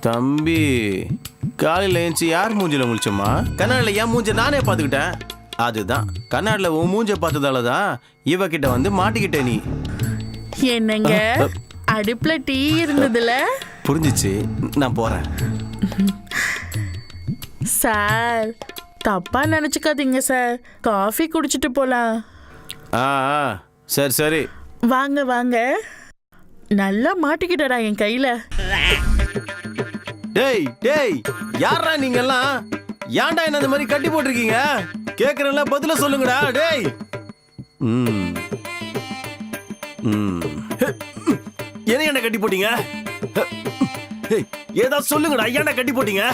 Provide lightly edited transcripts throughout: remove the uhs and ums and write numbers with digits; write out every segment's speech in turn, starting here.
தம்பி காலையில் ஏஞ்சி யார் மூஞ்சில முழிச்சோமா? கண்ணாடியில் என் மூஞ்ச நானே பார்த்துக்கிட்டேன். அதுதான் கண்ணாடியில் உன் மூஞ்ச பார்த்ததால தான் இவகிட்ட வந்து மாட்டிக்கிட்ட நீ. என்னங்க அடுப்புல டீ இருந்ததுல? புரிஞ்சிச்சு, நான் போறேன். சார் தப்பா நினைச்சுக்காதீங்க சார், காஃபி குடிச்சிட்டு போலாம். ஆ சரி சரி வாங்க வாங்க. நல்லா மாட்டிக்கிட்டடா என் கையில. டேய் டேய், யாரா நீங்க எல்லாம்? ஏன்டா என்ன இந்த மாதிரி கட்டி போட்டிருக்கீங்க? கேக்குறேன்ல, பதில சொல்லுங்கடா. டேய் என்ன கட்டி போட்டீங்க? ஏதாவது சொல்லுங்கடா, ஏன்டா கட்டி போட்டீங்க?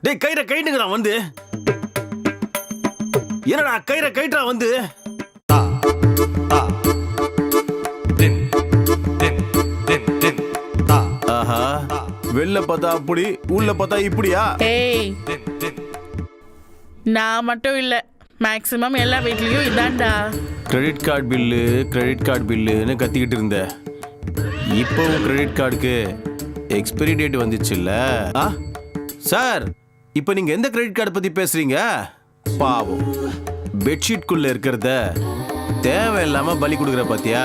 டேய் கயிறை கைட்டுங்கடா வந்து. என்னடா கயிறை கைட்டா வந்து. ஆஹா, வெளில பார்த்தா அப்படி, உள்ள பார்த்தா இப்படியா? ஏய், நான் மட்டும் இல்ல, மேக்ஸிமம் எல்லா வீட்லயும் இதான்டா. கிரெடிட் கார்டு பில்லுன்னு கத்திக்கிட்டு இருந்த. இப்போ கிரெடிட் கார்டுக்கு எக்ஸ்பைரி டேட் வந்துச்சுல்ல? சார், இப்போ நீங்க எந்த கிரெடிட் கார்டு பத்தி பேசுறீங்க? பாவம், பெட்ஷீட்குள்ள இருக்கிறத தேவையில்லாம பலி கொடுக்குற பாத்தியா?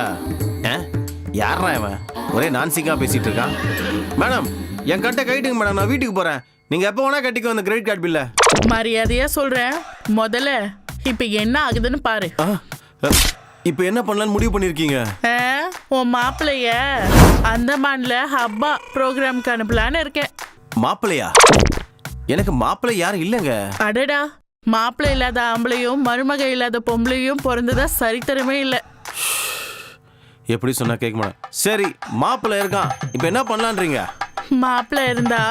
யாரா இவன் ஒரே நான்சிக்கா பேசிட்டு இருக்கான்? மேடம், என் கட்டை கைட்டுங்க மேடம், நான் வீட்டுக்கு போறேன். நீங்க எப்போ வேணா கட்டிக்கோ அந்த கிரெடிட் கார்டு பில்ல. மரியாதையா சொல்றேன், முதல்ல இப்ப என்ன ஆகுதுன்னு பாரு. இப்போ என்ன பண்ணலாம்னு முடிவு பண்ணிருக்கீங்க? உன் மாப்பிள்ளைய அந்தமான்ல ஹப்பா ப்ரோக்ராம்க்கு அனுப்பலான்னு இருக்கேன். மாப்பிள்ளையா? எனக்கு மாப்பிள்ளை யாரும் இல்லைங்க. அடடா, மாப்பிள்ளை இல்லாத ஆம்பளையும் மருமக இல்லாத பொம்பளையும் பிறந்ததா சரித்திரமே இல்லை. எப்படி சொன்னா கேட்க மாட்டேன். சரி, மாப்பிள்ளை இருக்கான், இப்போ என்ன பண்ணலான்றீங்க? மாப்பிள்ளை இருந்தா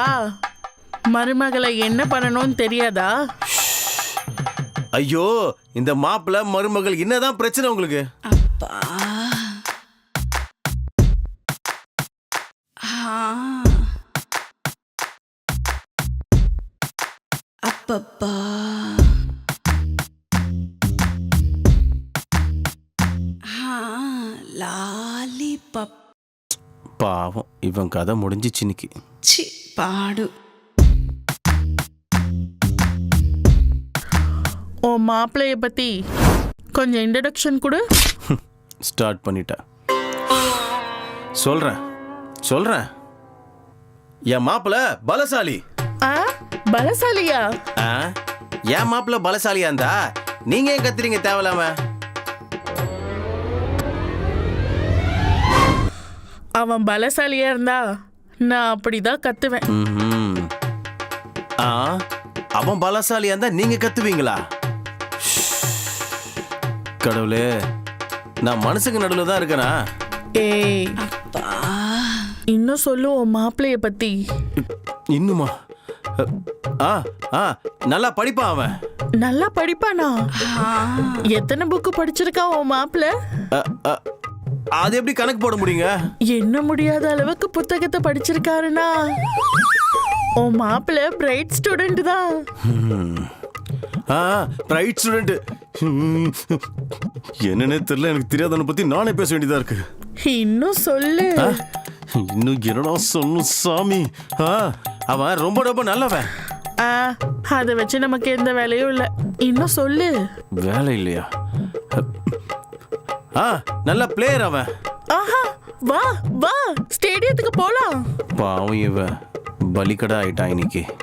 மருமகளை என்ன பண்ணணும்னு தெரியாதா? ஐயோ, இந்த மாப்பிள்ளை மருமகள் என்னதான் பிரச்சனை உங்களுக்கு? அப்பா அப்பப்பா, லாலிபப். பாவம், இவன் கதை முடிஞ்சிச்சு இன்னைக்கு. சி பாடு. உன் மாப்பிள்ளைய பத்தி கொஞ்சம் இன்ட்ரடக்ஷன் கொடு. ஸ்டார்ட் பண்ணிட்டேன். சொல்றேன். என் மாப்பிள்ளை பலசாலி. பலசாலியா? என் மாப்பிள்ளை பலசாலியா இருந்தா நீங்க ஏன் கத்துறீங்க தேவையில்லாம? அவன் பலசாலியா இருந்தா நான் அப்படிதான் கத்துவேன். அவன் பலசாலியா இருந்தா நீங்க கத்துவீங்களா? கடவுளே, நான் மனசுக்கு நடுவில் தான் இருக்கேனா? ஏய், இன்னும் சொல்லு உன் மாப்பிள்ளைய பத்தி. இன்னுமா? நல்லா படிப்பான் அவன். நல்லா படிப்பானா? எத்தனை புக்கு படிச்சிருக்கான் உன் மாப்பிள்ளை? அது எப்படி கணக்கு போட முடியுங்க? என்ன முடியாத அளவுக்கு புத்தகத்தை படிச்சிருக்காருனா உன் மாப்பிள்ளை பிரைட் ஸ்டூடெண்ட் தான். பிரைட் ஸ்டூடெண்ட் என்னன்னே தெரியல, எனக்கு தெரியாதவனை பத்தி நானே பேச வேண்டியதா இருக்கு. இன்னும் சொல்லு. இன்னும் என்னடா சொல்லணும் சாமி? அவன் ரொம்ப ரொம்ப நல்லவன். அதை வச்சு நமக்கு எந்த வேலையும் இல்லை. இன்னும் சொல்லு. வேலை இல்லையா? நல்ல பிளேயர் அவன். வா வா, ஸ்டேடியத்துக்கு போலாம். பாவம், இவன் பலிக்கடை ஆயிட்டான் இன்னைக்கு.